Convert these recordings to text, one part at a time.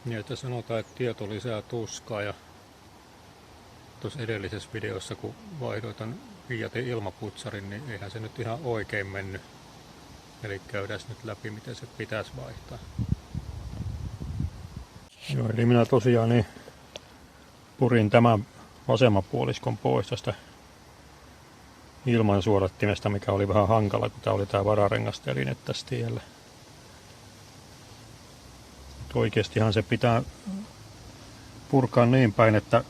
Niin, että sanotaan, että tieto lisää tuskaa, ja tuossa edellisessä videossa kun vaihdoin ton Fiatin ilmaputsarin, niin eihän se nyt ihan oikein mennyt. Eli käydään nyt läpi, miten se pitäisi vaihtaa. Joo, eli minä tosiaan niin purin tämän vasemman puoliskon pois tästä ilmansuodattimesta, mikä oli vähän hankala, kun tämä oli tämä vararengasteline tässä tiellä. Oikeastihan se pitää purkaa niin päin, että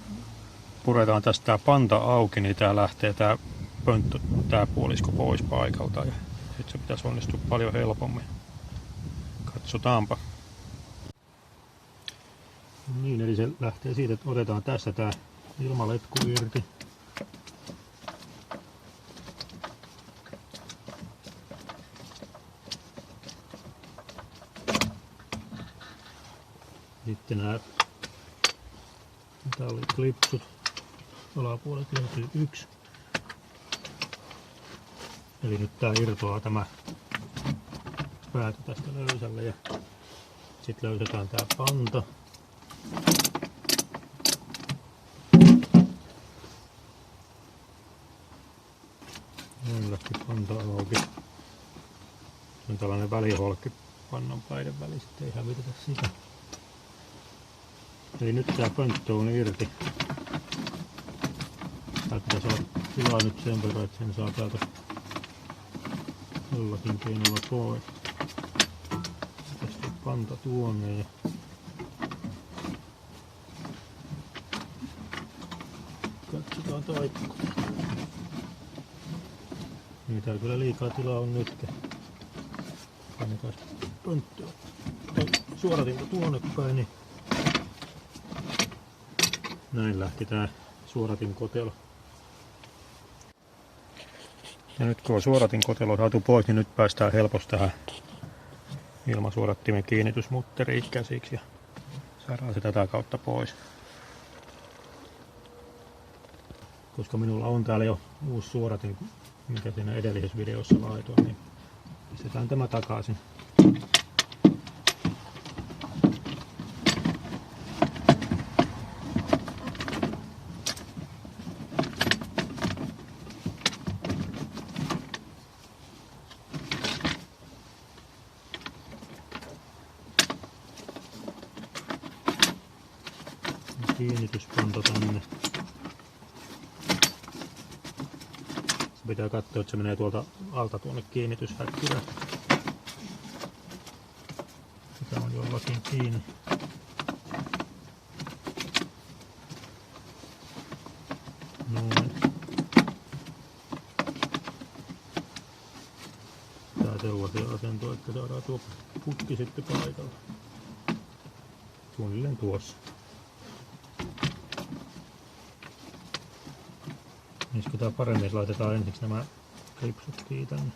puretaan tästä tämä panta auki, niin tää lähtee tää pönttö, tää puolisko pois paikalta, ja sitten se pitäisi onnistua paljon helpommin. Katsotaanpa. Niin, eli se lähtee siitä, että otetaan tässä tää ilmaletku irti. Sitten nämä metalliklipsut, alapuolet löytyy yksi. Eli nyt tää irtoaa tämä päätä tästä löysälle, ja sitten löysetään tää panta. Noin lähti panta auki. Se on tällainen väliholkki pannan päiden välissä, ei hävitetä sitä. Eli nyt tää pönttö on irti. Tää pitäisi olla tilaa nyt sen verran, että sen saa täältä jollakin keinolla pois. Tästä panta tuonne ja katsotaan taikko. Niin täällä kyllä liikaa tilaa on nyt. Annetaan pönttöä suoratinta tuonne päin, niin näin lähti tää suoratin kotelo. Ja nyt kun on suoratin kotelo saatu pois, niin nyt päästään helposti tähän ilmasuodattimen kiinnitysmutteriin käsiksi ja saadaan se tätä kautta pois. Koska minulla on täällä jo uusi suoratin, mikä siinä edellisessä videossa laitoin, niin pistetään tämä takaisin. Kiinnityspanta tänne. Se pitää katsoa, että se menee tuolta alta tuonne kiinnityshäkkyrään. Sitä on jollakin kiinni. Noin. Tää sellaisia asentoja, että saadaan tuo putki sitten paikalle. Suunnilleen tuossa. Niiskytään paremmin, jos laitetaan ensiksi nämä klipsut tänne.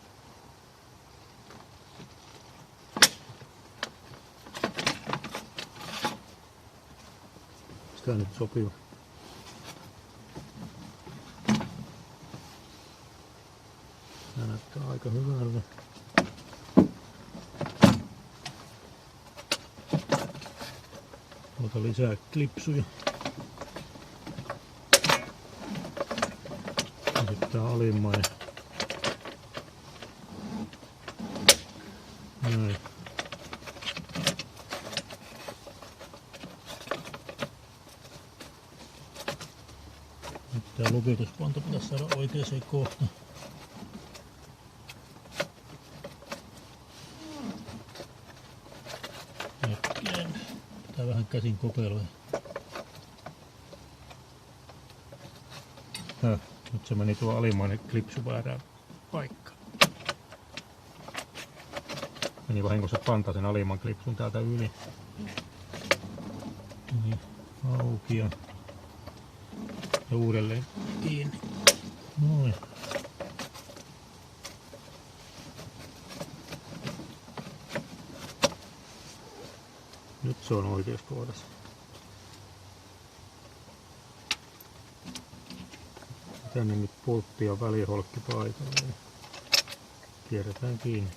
Sitä nyt sopiva. Tämä näyttää aika hyvältä. Ota lisää klipsuja. Tää alimmainen. Näin. Nyt tää lukitusponto pitäisi saada oikeaan kohtaan. Hetkinen. Pitää vähän käsin kokeilla. Nyt se meni tuo alimmainen klipsu väärään paikkaan. Meni vahingossa panta sen alimman klipsun täältä yli. Niin, auki ja uudelleen kiinni. Noin. Nyt se on oikeassa kohdassa. Tänne nyt pultti ja väliholkki paikalle ja kierretään kiinni.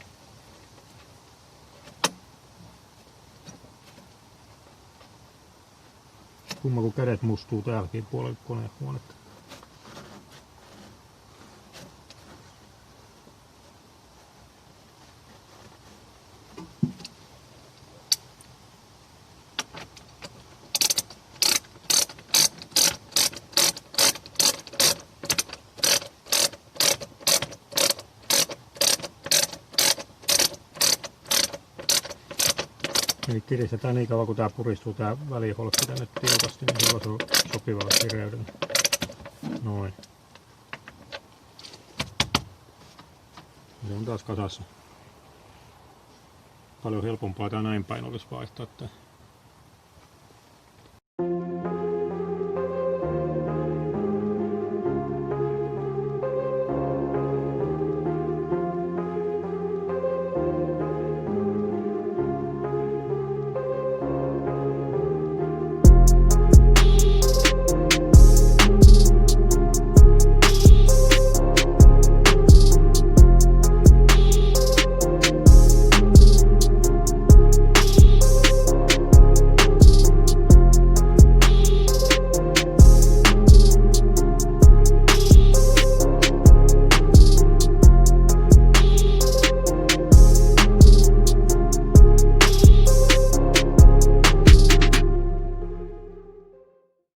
Kumma kun kädet mustuu täälläkin puolella konehuonetta. Eli kiristetään niin kauan kun tää puristuu tää väliholkki tänne tiukasti, niin silloin se on sopivalla kireydellä. Noin. Se on taas kasassa. Paljon helpompaa tää näin päin olisi vaihtaa tää.